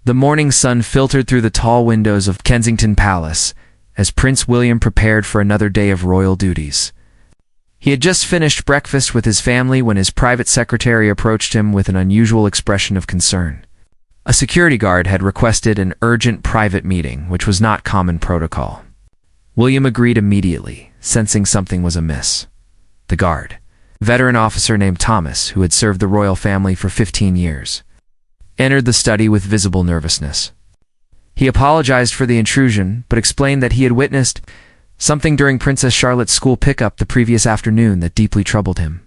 The morning sun filtered through the tall windows of Kensington Palace as Prince William prepared for another day of royal duties. He had just finished breakfast with his family when his private secretary approached him with an unusual expression of concern. A security guard had requested an urgent private meeting, which was not common protocol. William agreed immediately, sensing something was amiss. The guard, a veteran officer named Thomas, who had served the royal family for 15 years, entered the study with visible nervousness. He apologized for the intrusion, but explained that he had witnessed something during Princess Charlotte's school pickup the previous afternoon that deeply troubled him.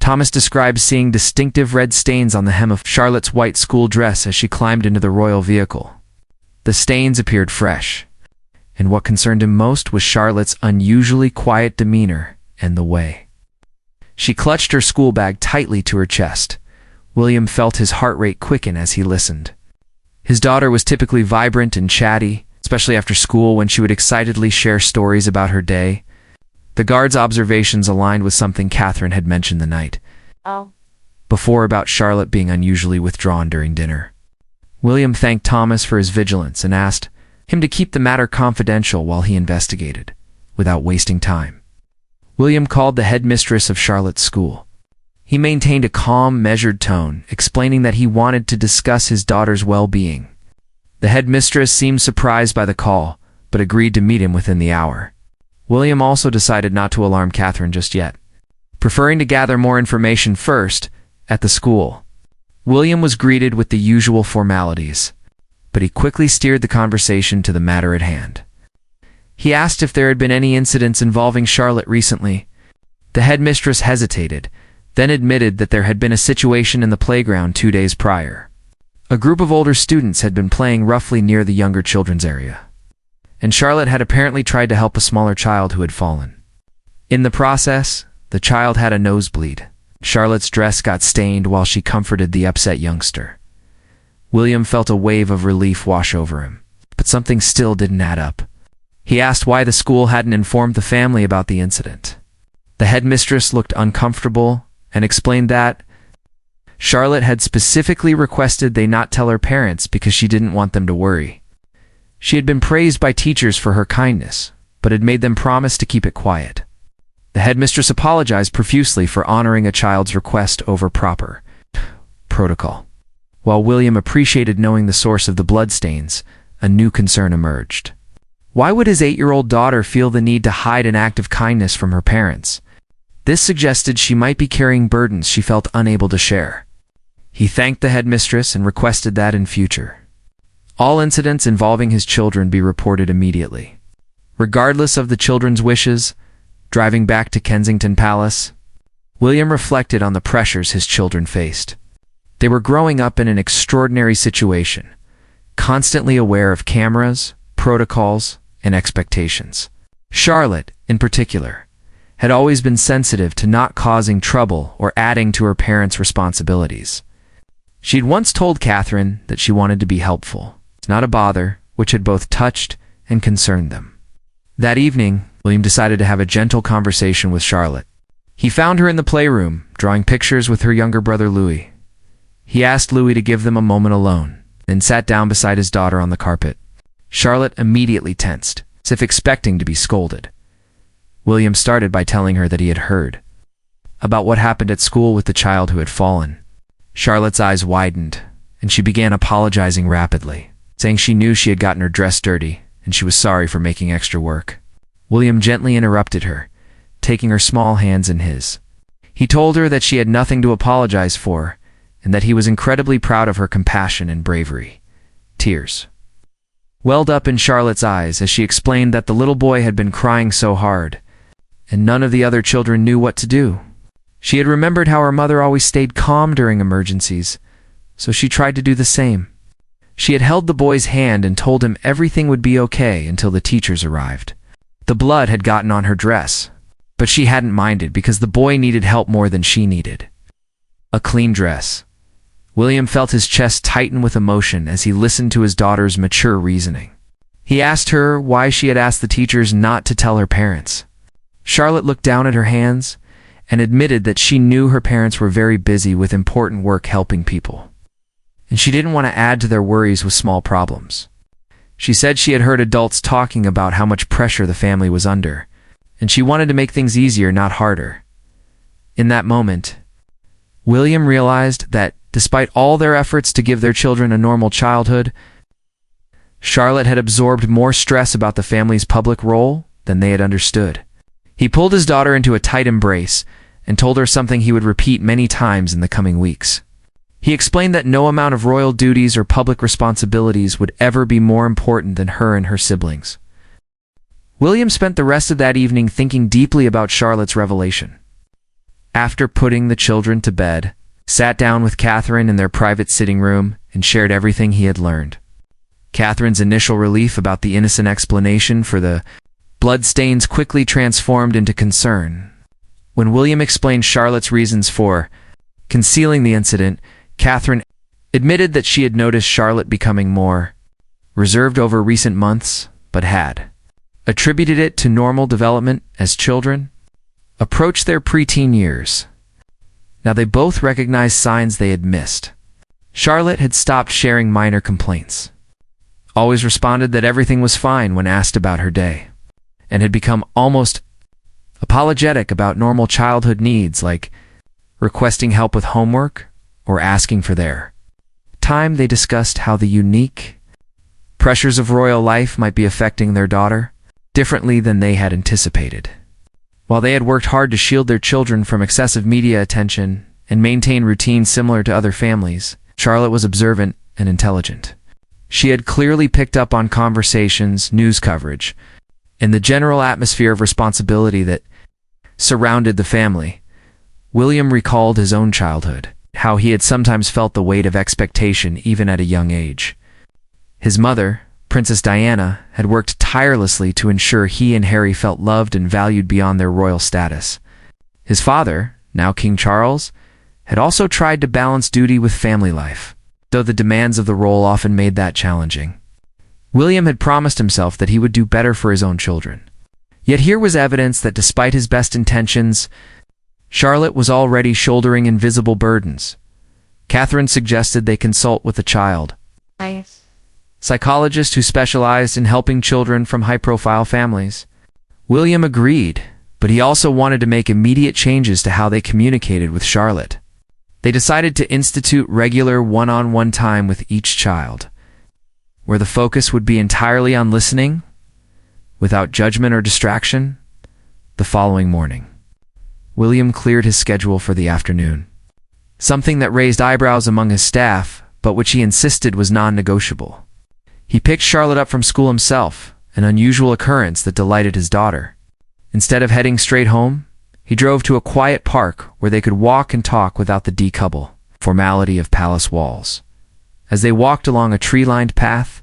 Thomas described seeing distinctive red stains on the hem of Charlotte's white school dress as she climbed into the royal vehicle. The stains appeared fresh, and what concerned him most was Charlotte's unusually quiet demeanor and the way she clutched her school bag tightly to her chest. William felt his heart rate quicken as he listened. His daughter was typically vibrant and chatty, especially after school when she would excitedly share stories about her day. The guard's observations aligned with something Catherine had mentioned the night before about Charlotte being unusually withdrawn during dinner. William thanked Thomas for his vigilance and asked him to keep the matter confidential while he investigated, without wasting time. William called the headmistress of Charlotte's school. He maintained a calm, measured tone, explaining that he wanted to discuss his daughter's well-being. The headmistress seemed surprised by the call, but agreed to meet him within the hour. William also decided not to alarm Catherine just yet, preferring to gather more information first at the school. William was greeted with the usual formalities, but he quickly steered the conversation to the matter at hand. He asked if there had been any incidents involving Charlotte recently. The headmistress hesitated, then admitted that there had been a situation in the playground 2 days prior. A group of older students had been playing roughly near the younger children's area, and Charlotte had apparently tried to help a smaller child who had fallen. In the process, the child had a nosebleed. Charlotte's dress got stained while she comforted the upset youngster. William felt a wave of relief wash over him, but something still didn't add up. He asked why the school hadn't informed the family about the incident. The headmistress looked uncomfortable and explained that Charlotte had specifically requested they not tell her parents because she didn't want them to worry. She had been praised by teachers for her kindness, but had made them promise to keep it quiet. The headmistress apologized profusely for honoring a child's request over proper protocol. While William appreciated knowing the source of the bloodstains, a new concern emerged. Why would his 8-year-old daughter feel the need to hide an act of kindness from her parents? This suggested she might be carrying burdens she felt unable to share. He thanked the headmistress and requested that in future all incidents involving his children be reported immediately. Regardless of the children's wishes, driving back to Kensington Palace, William reflected on the pressures his children faced. They were growing up in an extraordinary situation, constantly aware of cameras, protocols, and expectations. Charlotte, in particular, had always been sensitive to not causing trouble or adding to her parents' responsibilities. She'd once told Catherine that she wanted to be helpful, not a bother, which had both touched and concerned them. That evening, William decided to have a gentle conversation with Charlotte. He found her in the playroom, drawing pictures with her younger brother Louis. He asked Louis to give them a moment alone, then sat down beside his daughter on the carpet. Charlotte immediately tensed, as if expecting to be scolded. William started by telling her that he had heard about what happened at school with the child who had fallen. Charlotte's eyes widened, and she began apologizing rapidly, saying she knew she had gotten her dress dirty, and she was sorry for making extra work. William gently interrupted her, taking her small hands in his. He told her that she had nothing to apologize for, and that he was incredibly proud of her compassion and bravery. Tears welled up in Charlotte's eyes as she explained that the little boy had been crying so hard, and none of the other children knew what to do. She had remembered how her mother always stayed calm during emergencies, so she tried to do the same. She had held the boy's hand and told him everything would be okay until the teachers arrived. The blood had gotten on her dress, but she hadn't minded because the boy needed help more than she needed. A clean dress. William felt his chest tighten with emotion as he listened to his daughter's mature reasoning. He asked her why she had asked the teachers not to tell her parents. Charlotte looked down at her hands and admitted that she knew her parents were very busy with important work helping people. and she didn't want to add to their worries with small problems. She said she had heard adults talking about how much pressure the family was under, and she wanted to make things easier, not harder. In that moment, William realized that, despite all their efforts to give their children a normal childhood, Charlotte had absorbed more stress about the family's public role than they had understood. He pulled his daughter into a tight embrace and told her something he would repeat many times in the coming weeks. He explained that no amount of royal duties or public responsibilities would ever be more important than her and her siblings. William spent the rest of that evening thinking deeply about Charlotte's revelation. After putting the children to bed, sat down with Catherine in their private sitting room and shared everything he had learned. Catherine's initial relief about the innocent explanation for the bloodstains quickly transformed into concern. When William explained Charlotte's reasons for concealing the incident, Catherine admitted that she had noticed Charlotte becoming more reserved over recent months, but had attributed it to normal development as children approached their preteen years. Now they both recognized signs they had missed. Charlotte had stopped sharing minor complaints, always responded that everything was fine when asked about her day, and had become almost apologetic about normal childhood needs like requesting help with homework or asking for their time. They discussed how the unique pressures of royal life might be affecting their daughter differently than they had anticipated. While they had worked hard to shield their children from excessive media attention and maintain routines similar to other families, Charlotte was observant and intelligent. She had clearly picked up on conversations, news coverage, and the general atmosphere of responsibility that surrounded the family. William recalled his own childhood, how he had sometimes felt the weight of expectation even at a young age. His mother, Princess Diana, had worked tirelessly to ensure he and Harry felt loved and valued beyond their royal status. His father, now King Charles, had also tried to balance duty with family life, though the demands of the role often made that challenging. William had promised himself that he would do better for his own children. Yet here was evidence that despite his best intentions, Charlotte was already shouldering invisible burdens. Catherine suggested they consult with a child psychologist who specialized in helping children from high-profile families. William agreed, but he also wanted to make immediate changes to how they communicated with Charlotte. They decided to institute regular one-on-one time with each child, where the focus would be entirely on listening, without judgment or distraction. The following morning, William cleared his schedule for the afternoon, something that raised eyebrows among his staff, but which he insisted was non-negotiable. He picked Charlotte up from school himself, an unusual occurrence that delighted his daughter. Instead of heading straight home, he drove to a quiet park where they could walk and talk without the decouple formality of palace walls. As they walked along a tree-lined path,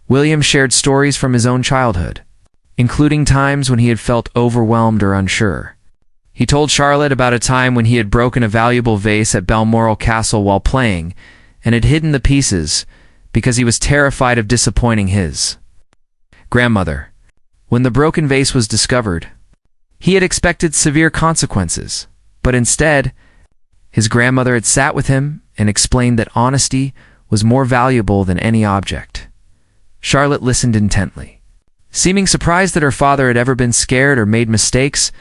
William shared stories from his own childhood, including times when he had felt overwhelmed or unsure. He told Charlotte about a time when he had broken a valuable vase at Balmoral Castle while playing and had hidden the pieces because he was terrified of disappointing his grandmother. When the broken vase was discovered, he had expected severe consequences, but instead, his grandmother had sat with him and explained that honesty was more valuable than any object. Charlotte listened intently. Seeming surprised that her father had ever been scared or made mistakes,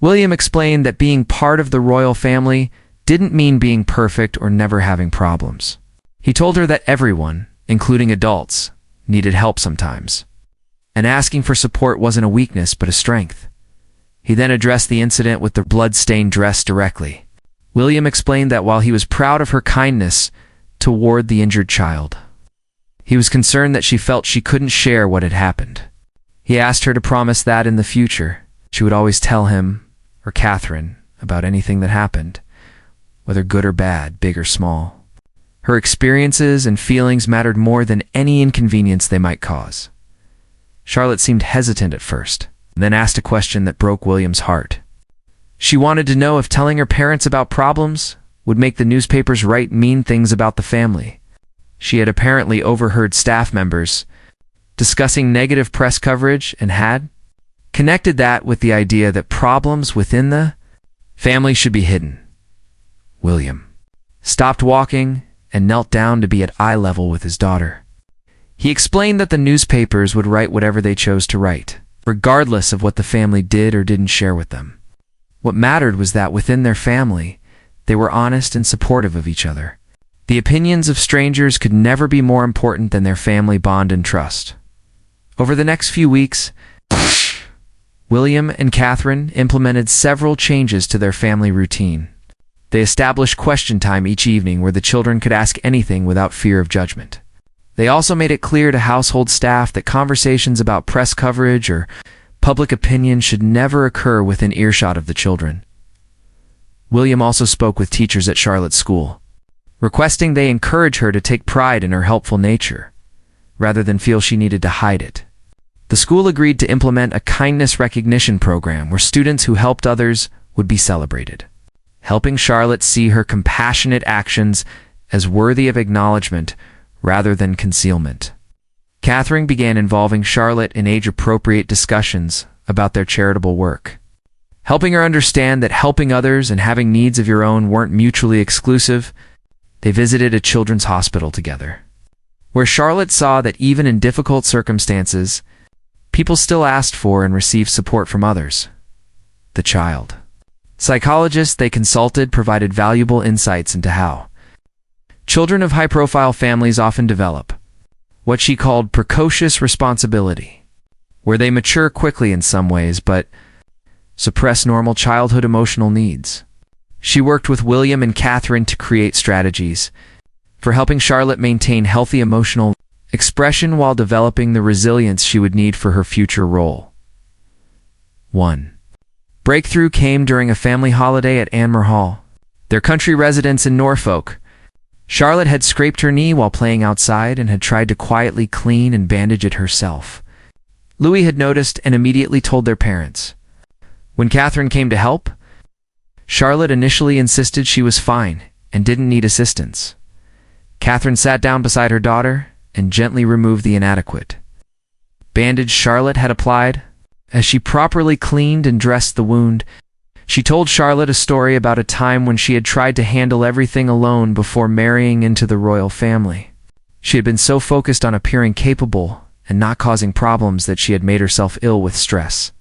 William explained that being part of the royal family didn't mean being perfect or never having problems. He told her that everyone, including adults, needed help sometimes, and asking for support wasn't a weakness but a strength. He then addressed the incident with the blood-stained dress directly. William explained that while he was proud of her kindness toward the injured child, he was concerned that she felt she couldn't share what had happened. He asked her to promise that in the future, she would always tell him, or Catherine, about anything that happened, whether good or bad, big or small. Her experiences and feelings mattered more than any inconvenience they might cause. Charlotte seemed hesitant at first, then asked a question that broke William's heart. She wanted to know if telling her parents about problems would make the newspapers write mean things about the family. She had apparently overheard staff members discussing negative press coverage and had connected that with the idea that problems within the family should be hidden. William stopped walking and knelt down to be at eye level with his daughter. He explained that the newspapers would write whatever they chose to write, regardless of what the family did or didn't share with them. What mattered was that within their family, they were honest and supportive of each other. The opinions of strangers could never be more important than their family bond and trust. Over the next few weeks, William and Catherine implemented several changes to their family routine. They established question time each evening where the children could ask anything without fear of judgment. They also made it clear to household staff that conversations about press coverage or public opinion should never occur within earshot of the children. William also spoke with teachers at Charlotte's school, requesting they encourage her to take pride in her helpful nature, rather than feel she needed to hide it. The school agreed to implement a kindness recognition program where students who helped others would be celebrated, helping Charlotte see her compassionate actions as worthy of acknowledgement rather than concealment. Catherine began involving Charlotte in age-appropriate discussions about their charitable work, helping her understand that helping others and having needs of your own weren't mutually exclusive. They visited a children's hospital together, where Charlotte saw that even in difficult circumstances, people still asked for and received support from others. The child. Psychologists they consulted provided valuable insights into how children of high-profile families often develop what she called precocious responsibility, where they mature quickly in some ways but suppress normal childhood emotional needs. She worked with William and Catherine to create strategies for helping Charlotte maintain healthy emotional expression while developing the resilience she would need for her future role. 1. Breakthrough came during a family holiday at Anmer Hall, their country residence in Norfolk. Charlotte had scraped her knee while playing outside and had tried to quietly clean and bandage it herself. Louis had noticed and immediately told their parents. When Catherine came to help, Charlotte initially insisted she was fine and didn't need assistance. Catherine sat down beside her daughter and gently removed the inadequate bandage Charlotte had applied. As she properly cleaned and dressed the wound, she told Charlotte a story about a time when she had tried to handle everything alone before marrying into the royal family. She had been so focused on appearing capable and not causing problems that she had made herself ill with stress.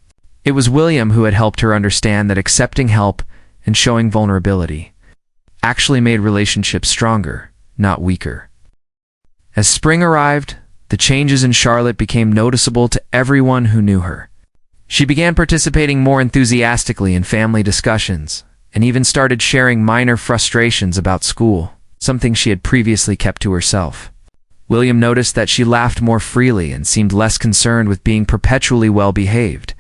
It was William who had helped her understand that accepting help and showing vulnerability actually made relationships stronger, not weaker. As spring arrived, the changes in Charlotte became noticeable to everyone who knew her. She began participating more enthusiastically in family discussions, and even started sharing minor frustrations about school, something she had previously kept to herself. William noticed that she laughed more freely and seemed less concerned with being perpetually well-behaved.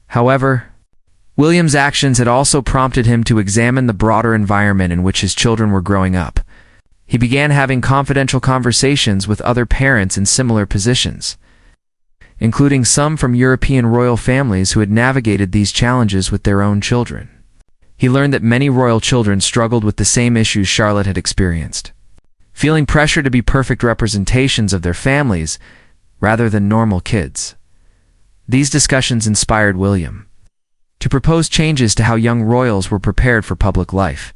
However, William's actions had also prompted him to examine the broader environment in which his children were growing up. He began having confidential conversations with other parents in similar positions, including some from European royal families who had navigated these challenges with their own children. He learned that many royal children struggled with the same issues Charlotte had experienced, feeling pressure to be perfect representations of their families rather than normal kids. These discussions inspired William to propose changes to how young royals were prepared for public life.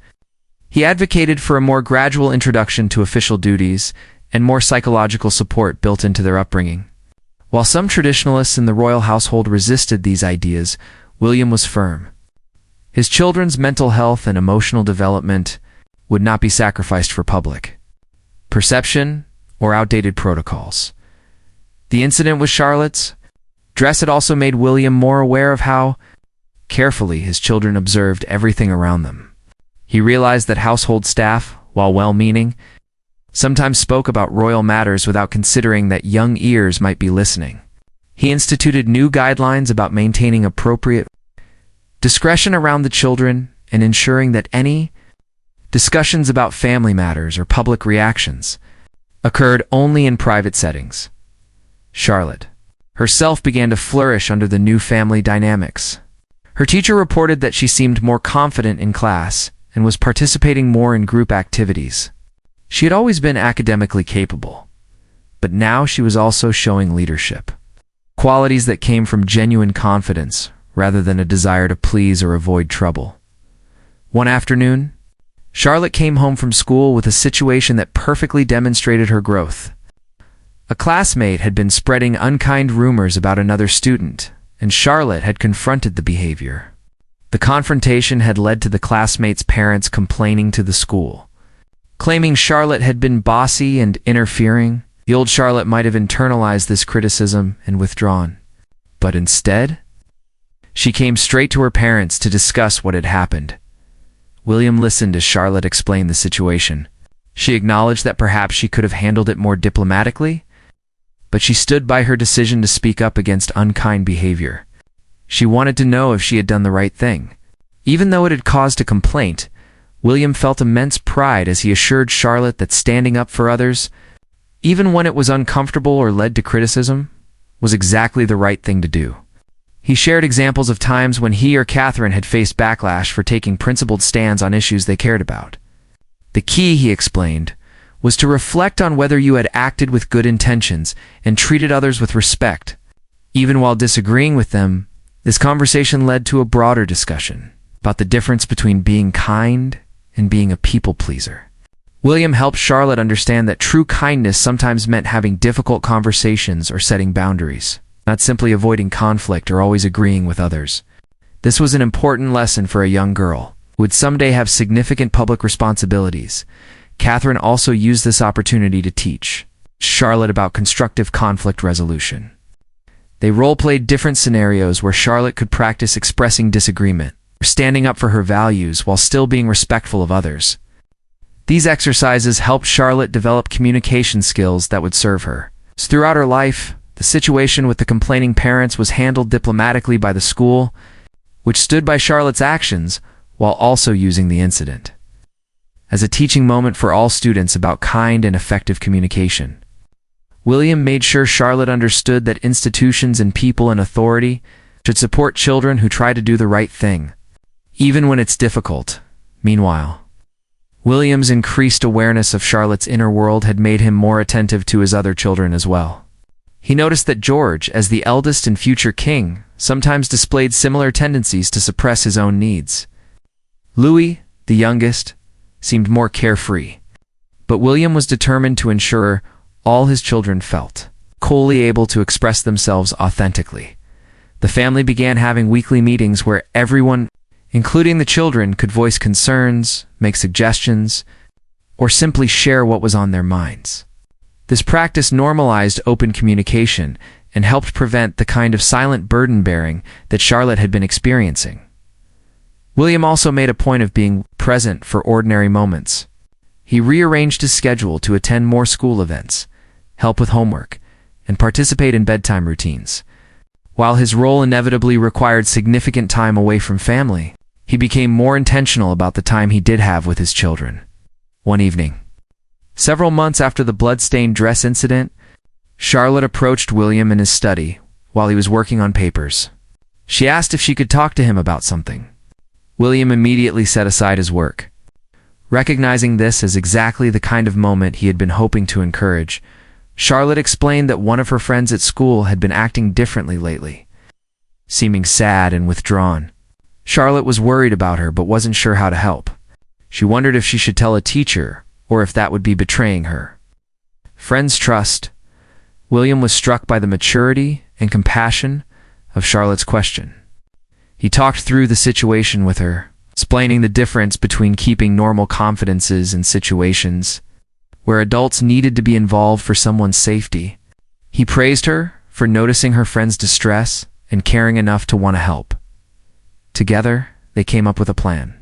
He advocated for a more gradual introduction to official duties and more psychological support built into their upbringing. While some traditionalists in the royal household resisted these ideas, William was firm. His children's mental health and emotional development would not be sacrificed for public perception or outdated protocols. The incident with Charlotte's dress had also made William more aware of how carefully his children observed everything around them. He realized that household staff, while well-meaning, sometimes spoke about royal matters without considering that young ears might be listening. He instituted new guidelines about maintaining appropriate discretion around the children and ensuring that any discussions about family matters or public reactions occurred only in private settings. Charlotte herself began to flourish under the new family dynamics. Her teacher reported that she seemed more confident in class and was participating more in group activities. She had always been academically capable, but now she was also showing leadership, qualities that came from genuine confidence rather than a desire to please or avoid trouble. One afternoon, Charlotte came home from school with a situation that perfectly demonstrated her growth. A classmate had been spreading unkind rumors about another student, and Charlotte had confronted the behavior. The confrontation had led to the classmate's parents complaining to the school, claiming Charlotte had been bossy and interfering. The old Charlotte might have internalized this criticism and withdrawn. But instead, she came straight to her parents to discuss what had happened. William listened as Charlotte explained the situation. She acknowledged that perhaps she could have handled it more diplomatically, but she stood by her decision to speak up against unkind behavior. She wanted to know if she had done the right thing. Even though it had caused a complaint, William felt immense pride as he assured Charlotte that standing up for others, even when it was uncomfortable or led to criticism, was exactly the right thing to do. He shared examples of times when he or Catherine had faced backlash for taking principled stands on issues they cared about. The key, he explained, was to reflect on whether you had acted with good intentions and treated others with respect. Even while disagreeing with them, this conversation led to a broader discussion about the difference between being kind and being a people pleaser. William helped Charlotte understand that true kindness sometimes meant having difficult conversations or setting boundaries, not simply avoiding conflict or always agreeing with others. This was an important lesson for a young girl who would someday have significant public responsibilities. Catherine also used this opportunity to teach Charlotte about constructive conflict resolution. They role-played different scenarios where Charlotte could practice expressing disagreement, or standing up for her values while still being respectful of others. These exercises helped Charlotte develop communication skills that would serve her. Throughout her life, the situation with the complaining parents was handled diplomatically by the school, which stood by Charlotte's actions while also using the incident as a teaching moment for all students about kind and effective communication. William made sure Charlotte understood that institutions and people in authority should support children who try to do the right thing, even when it's difficult. Meanwhile, William's increased awareness of Charlotte's inner world had made him more attentive to his other children as well. He noticed that George, as the eldest and future king, sometimes displayed similar tendencies to suppress his own needs. Louis, the youngest, seemed more carefree, but William was determined to ensure all his children felt wholly able to express themselves authentically. The family began having weekly meetings where everyone, including the children, could voice concerns, make suggestions, or simply share what was on their minds. This practice normalized open communication and helped prevent the kind of silent burden-bearing that Charlotte had been experiencing. William also made a point of being present for ordinary moments. He rearranged his schedule to attend more school events, help with homework, and participate in bedtime routines. While his role inevitably required significant time away from family, he became more intentional about the time he did have with his children. One evening, several months after the blood-stained dress incident, Charlotte approached William in his study while he was working on papers. She asked if she could talk to him about something. William immediately set aside his work. Recognizing this as exactly the kind of moment he had been hoping to encourage, Charlotte explained that one of her friends at school had been acting differently lately, seeming sad and withdrawn. Charlotte was worried about her but wasn't sure how to help. She wondered if she should tell a teacher or if that would be betraying her. Friends trust. William was struck by the maturity and compassion of Charlotte's question. He talked through the situation with her, explaining the difference between keeping normal confidences in situations where adults needed to be involved for someone's safety. He praised her for noticing her friend's distress and caring enough to want to help. Together, they came up with a plan.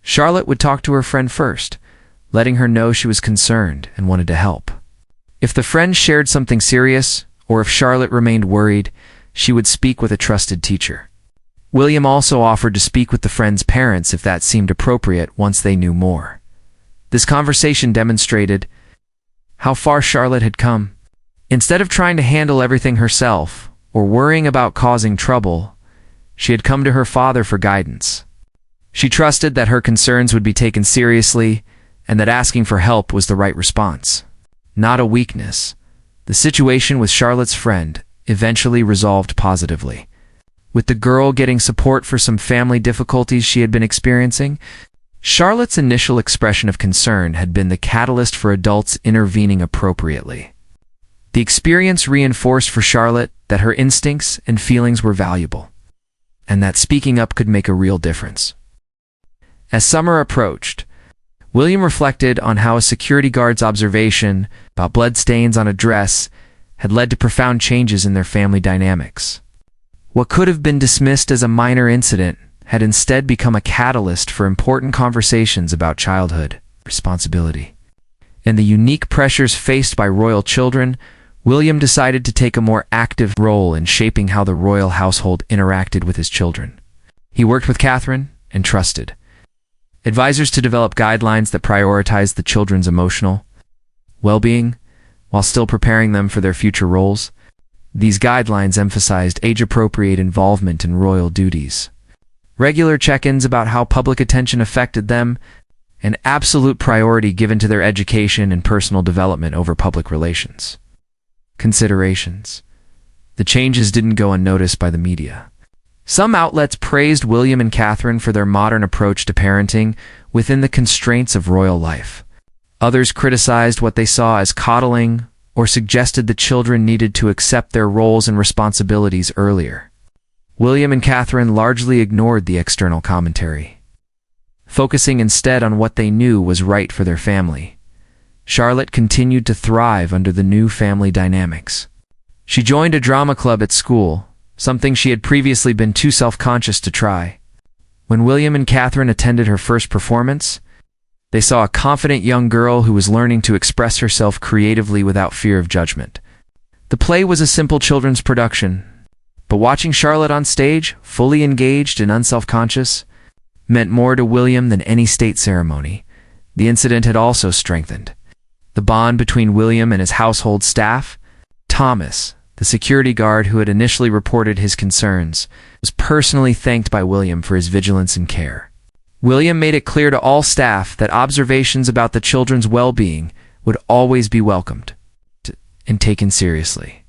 Charlotte would talk to her friend first, letting her know she was concerned and wanted to help. If the friend shared something serious, or if Charlotte remained worried, she would speak with a trusted teacher. William also offered to speak with the friend's parents if that seemed appropriate once they knew more. This conversation demonstrated how far Charlotte had come. Instead of trying to handle everything herself or worrying about causing trouble, she had come to her father for guidance. She trusted that her concerns would be taken seriously and that asking for help was the right response, not a weakness. The situation with Charlotte's friend eventually resolved positively. With the girl getting support for some family difficulties she had been experiencing, Charlotte's initial expression of concern had been the catalyst for adults intervening appropriately. The experience reinforced for Charlotte that her instincts and feelings were valuable, and that speaking up could make a real difference. As summer approached, William reflected on how a security guard's observation about blood stains on a dress had led to profound changes in their family dynamics. What could have been dismissed as a minor incident had instead become a catalyst for important conversations about childhood, responsibility, and the unique pressures faced by royal children. William decided to take a more active role in shaping how the royal household interacted with his children. He worked with Catherine and trusted advisors to develop guidelines that prioritized the children's emotional well-being while still preparing them for their future roles. These guidelines emphasized age-appropriate involvement in royal duties, regular check-ins about how public attention affected them, and absolute priority given to their education and personal development over public relations. Considerations. The changes didn't go unnoticed by the media. Some outlets praised William and Catherine for their modern approach to parenting within the constraints of royal life. Others criticized what they saw as coddling or suggested the children needed to accept their roles and responsibilities earlier. William and Catherine largely ignored the external commentary, focusing instead on what they knew was right for their family. Charlotte continued to thrive under the new family dynamics. She joined a drama club at school, something she had previously been too self-conscious to try. When William and Catherine attended her first performance, they saw a confident young girl who was learning to express herself creatively without fear of judgment. The play was a simple children's production, but watching Charlotte on stage, fully engaged and unself-conscious, meant more to William than any state ceremony. The incident had also strengthened the bond between William and his household staff. Thomas, the security guard who had initially reported his concerns, was personally thanked by William for his vigilance and care. William made it clear to all staff that observations about the children's well-being would always be welcomed and taken seriously.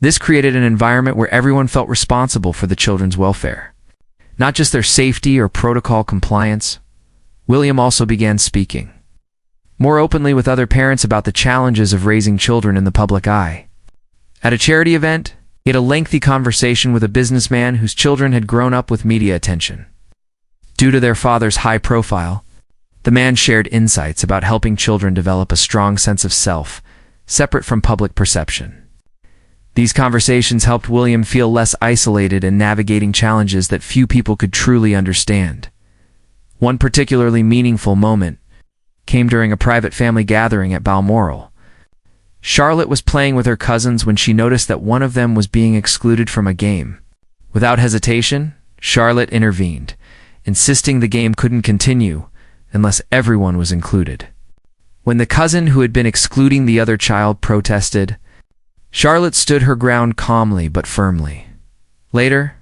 This created an environment where everyone felt responsible for the children's welfare, not just their safety or protocol compliance. William also began speaking more openly with other parents about the challenges of raising children in the public eye. At a charity event, he had a lengthy conversation with a businessman whose children had grown up with media attention. Due to their father's high profile, the man shared insights about helping children develop a strong sense of self, separate from public perception. These conversations helped William feel less isolated in navigating challenges that few people could truly understand. One particularly meaningful moment came during a private family gathering at Balmoral. Charlotte was playing with her cousins when she noticed that one of them was being excluded from a game. Without hesitation, Charlotte intervened, insisting the game couldn't continue unless everyone was included. When the cousin who had been excluding the other child protested, Charlotte stood her ground calmly but firmly. Later,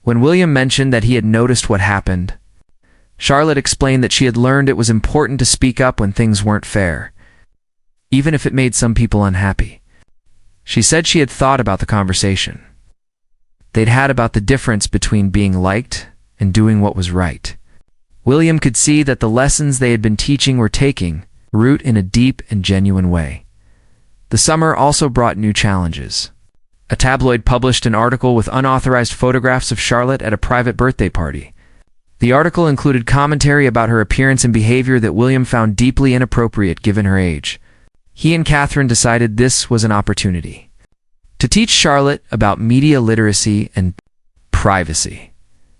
when William mentioned that he had noticed what happened, Charlotte explained that she had learned it was important to speak up when things weren't fair, even if it made some people unhappy. She said she had thought about the conversation they'd had about the difference between being liked and doing what was right. William could see that the lessons they had been teaching were taking root in a deep and genuine way. The summer also brought new challenges. A tabloid published an article with unauthorized photographs of Charlotte at a private birthday party. The article included commentary about her appearance and behavior that William found deeply inappropriate given her age. He and Catherine decided this was an opportunity to teach Charlotte about media literacy and privacy.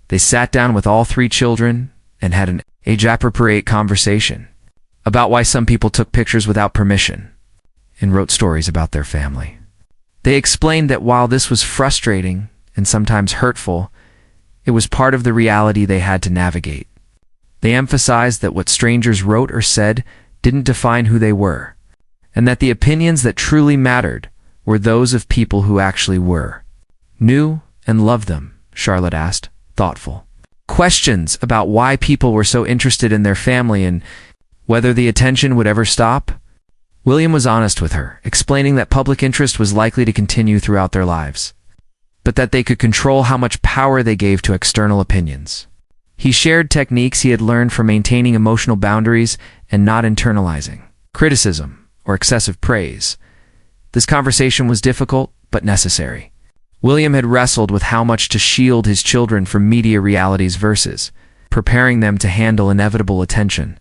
They sat down with all three children and had an age-appropriate conversation about why some people took pictures without permission and wrote stories about their family. They explained that while this was frustrating and sometimes hurtful, it was part of the reality they had to navigate. They emphasized that what strangers wrote or said didn't define who they were, and that the opinions that truly mattered were those of people who actually knew and loved them. Charlotte asked, thoughtful questions about why people were so interested in their family and whether the attention would ever stop. William was honest with her, explaining that public interest was likely to continue throughout their lives, but that they could control how much power they gave to external opinions. He shared techniques he had learned for maintaining emotional boundaries and not internalizing criticism or excessive praise. This conversation was difficult but necessary. William had wrestled with how much to shield his children from media realities versus preparing them to handle inevitable attention.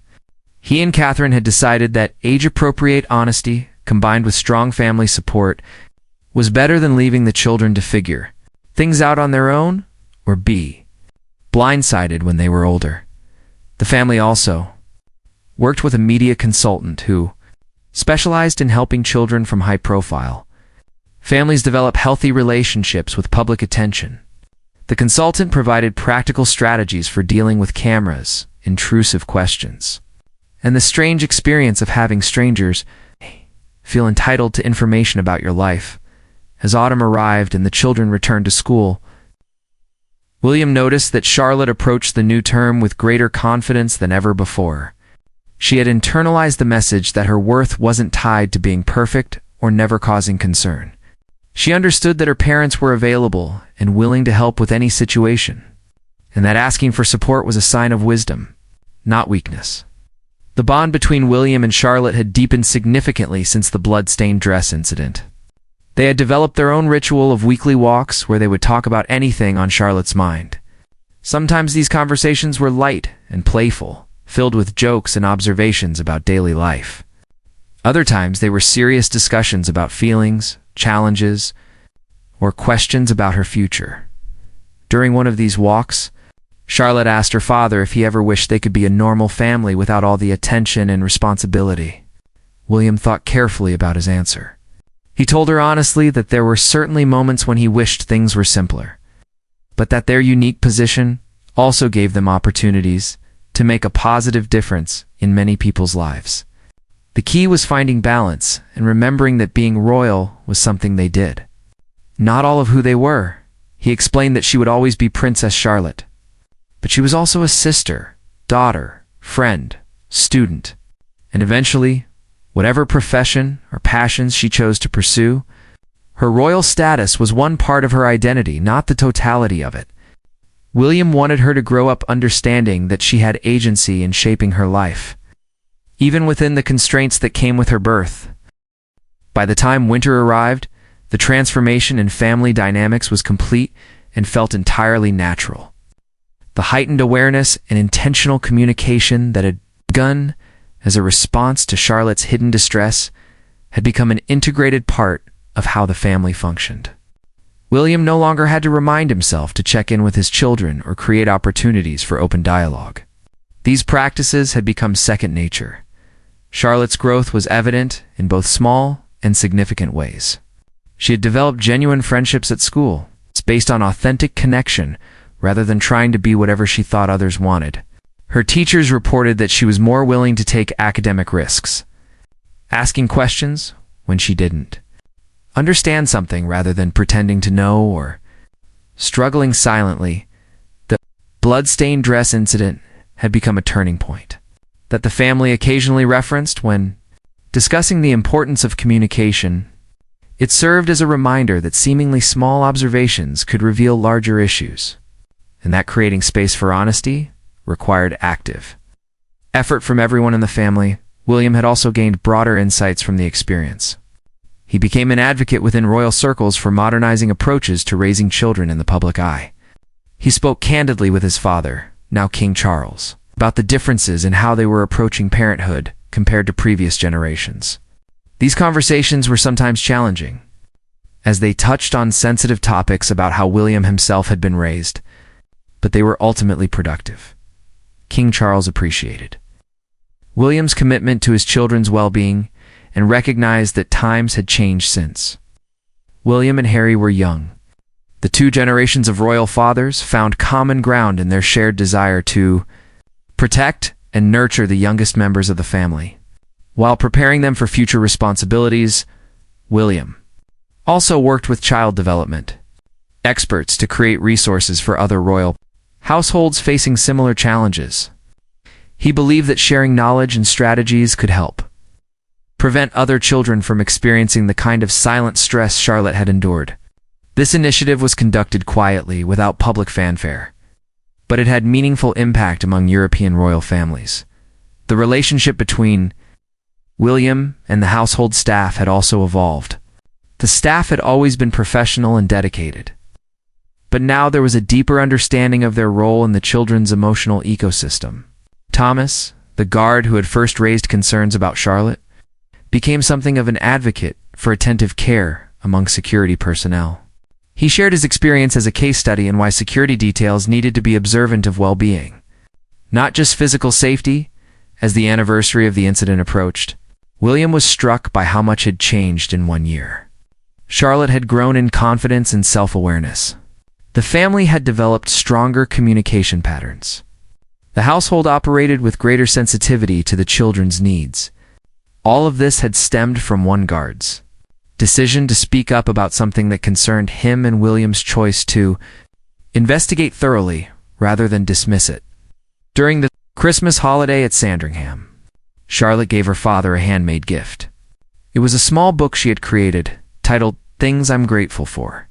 He and Catherine had decided that age-appropriate honesty, combined with strong family support, was better than leaving the children to figure things out on their own or be blindsided when they were older. The family also worked with a media consultant who specialized in helping children from high-profile families develop healthy relationships with public attention. The consultant provided practical strategies for dealing with cameras, intrusive questions, and the strange experience of having strangers feel entitled to information about your life. As autumn arrived and the children returned to school, William noticed that Charlotte approached the new term with greater confidence than ever before. She had internalized the message that her worth wasn't tied to being perfect or never causing concern. She understood that her parents were available and willing to help with any situation, and that asking for support was a sign of wisdom, not weakness. The bond between William and Charlotte had deepened significantly since the blood-stained dress incident. They had developed their own ritual of weekly walks where they would talk about anything on Charlotte's mind. Sometimes these conversations were light and playful, filled with jokes and observations about daily life. Other times they were serious discussions about feelings, challenges, or questions about her future. During one of these walks, Charlotte asked her father if he ever wished they could be a normal family without all the attention and responsibility. William thought carefully about his answer. He told her honestly that there were certainly moments when he wished things were simpler, but that their unique position also gave them opportunities to make a positive difference in many people's lives. The key was finding balance and remembering that being royal was something they did, not all of who they were. He explained that she would always be Princess Charlotte, but she was also a sister, daughter, friend, student, and eventually, whatever profession or passions she chose to pursue, her royal status was one part of her identity, not the totality of it. William wanted her to grow up understanding that she had agency in shaping her life, even within the constraints that came with her birth. By the time winter arrived, the transformation in family dynamics was complete and felt entirely natural. The heightened awareness and intentional communication that had begun as a response to Charlotte's hidden distress had become an integrated part of how the family functioned. William no longer had to remind himself to check in with his children or create opportunities for open dialogue. These practices had become second nature. Charlotte's growth was evident in both small and significant ways. She had developed genuine friendships at school, based on authentic connection rather than trying to be whatever she thought others wanted. Her teachers reported that she was more willing to take academic risks, asking questions when she didn't, understand something rather than pretending to know, or struggling silently. The blood-stained dress incident had become a turning point that the family occasionally referenced when discussing the importance of communication. It served as a reminder that seemingly small observations could reveal larger issues, and that creating space for honesty required active effort from everyone in the family. William had also gained broader insights from the experience. He became an advocate within royal circles for modernizing approaches to raising children in the public eye. He spoke candidly with his father, now King Charles, about the differences in how they were approaching parenthood compared to previous generations. These conversations were sometimes challenging, as they touched on sensitive topics about how William himself had been raised, but they were ultimately productive. King Charles appreciated William's commitment to his children's well-being and recognized that times had changed since. William and Harry were young. The two generations of royal fathers found common ground in their shared desire to protect and nurture the youngest members of the family, while preparing them for future responsibilities. William also worked with child development experts to create resources for other royal households facing similar challenges. He believed that sharing knowledge and strategies could help prevent other children from experiencing the kind of silent stress Charlotte had endured. This initiative was conducted quietly, without public fanfare. but it had meaningful impact among European royal families. The relationship between William and the household staff had also evolved. The staff had always been professional and dedicated, but now there was a deeper understanding of their role in the children's emotional ecosystem. Thomas, the guard who had first raised concerns about Charlotte, became something of an advocate for attentive care among security personnel. He shared his experience as a case study in why security details needed to be observant of well-being, not just physical safety. As the anniversary of the incident approached, William was struck by how much had changed in 1 year. Charlotte had grown in confidence and self-awareness. The family had developed stronger communication patterns. The household operated with greater sensitivity to the children's needs. All of this had stemmed from one guard's decision to speak up about something that concerned him and William's choice to investigate thoroughly rather than dismiss it. During the Christmas holiday at Sandringham, Charlotte gave her father a handmade gift. It was a small book she had created, titled Things I'm Grateful For.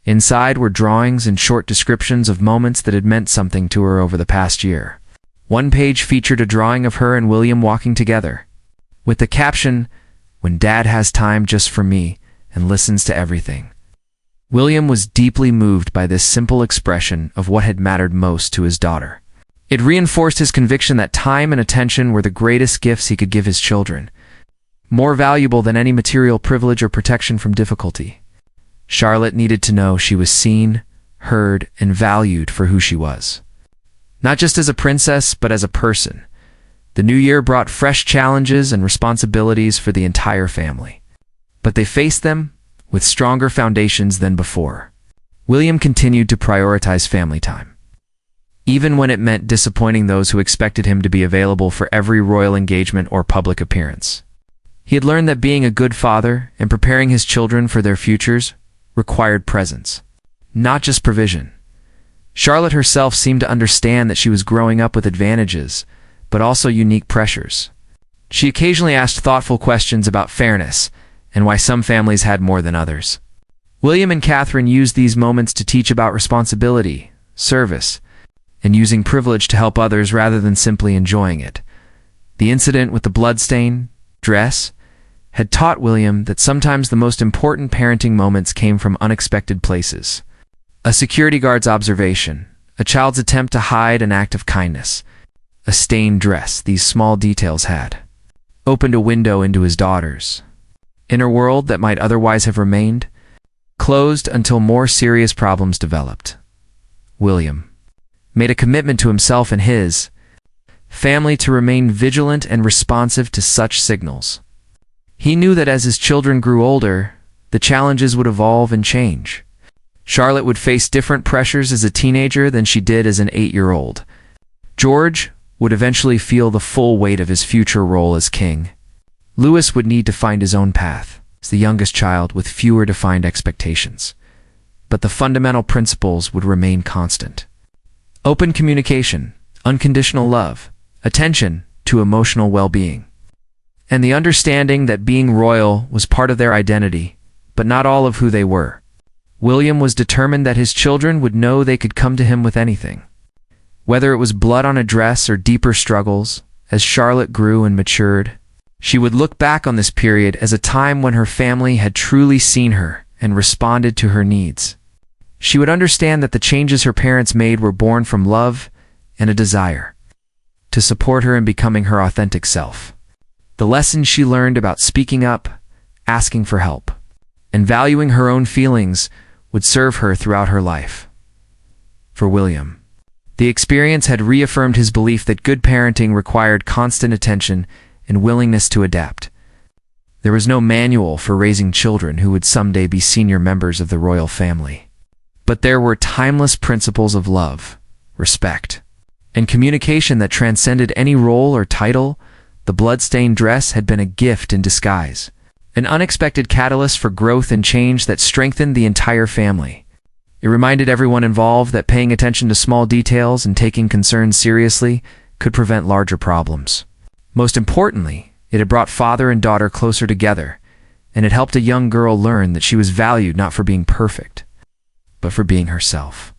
Inside were drawings and short descriptions of moments that had meant something to her over the past year. One page featured a drawing of her and William walking together, with the caption, "When Dad has time just for me and listens to everything." William was deeply moved by this simple expression of what had mattered most to his daughter. It reinforced his conviction that time and attention were the greatest gifts he could give his children, more valuable than any material privilege or protection from difficulty. Charlotte needed to know she was seen, heard, and valued for who she was. Not just as a princess, but as a person. The new year brought fresh challenges and responsibilities for the entire family, but they faced them with stronger foundations than before. William continued to prioritize family time, even when it meant disappointing those who expected him to be available for every royal engagement or public appearance. He had learned that being a good father and preparing his children for their futures required presence, not just provision. Charlotte herself seemed to understand that she was growing up with advantages, but also unique pressures. She occasionally asked thoughtful questions about fairness and why some families had more than others. William and Catherine used these moments to teach about responsibility, service, and using privilege to help others rather than simply enjoying it. The incident with the bloodstained dress had taught William that sometimes the most important parenting moments came from unexpected places. A security guard's observation, a child's attempt to hide an act of kindness, a stained dress, these small details had opened a window into his daughter's inner world that might otherwise have remained closed until more serious problems developed. William made a commitment to himself and his family to remain vigilant and responsive to such signals. He knew that as his children grew older, the challenges would evolve and change. Charlotte would face different pressures as a teenager than she did as an 8-year-old. George would eventually feel the full weight of his future role as king. Louis would need to find his own path as the youngest child with fewer defined expectations. But the fundamental principles would remain constant. Open communication, unconditional love, attention to emotional well-being, and the understanding that being royal was part of their identity, but not all of who they were. William was determined that his children would know they could come to him with anything. Whether it was blood on a dress or deeper struggles, as Charlotte grew and matured, she would look back on this period as a time when her family had truly seen her and responded to her needs. She would understand that the changes her parents made were born from love and a desire to support her in becoming her authentic self. The lessons she learned about speaking up, asking for help, and valuing her own feelings would serve her throughout her life. For William, the experience had reaffirmed his belief that good parenting required constant attention and willingness to adapt. There was no manual for raising children who would someday be senior members of the royal family. But there were timeless principles of love, respect, and communication that transcended any role or title. The bloodstained dress had been a gift in disguise, an unexpected catalyst for growth and change that strengthened the entire family. It reminded everyone involved that paying attention to small details and taking concerns seriously could prevent larger problems. Most importantly, it had brought father and daughter closer together, and it helped a young girl learn that she was valued not for being perfect, but for being herself.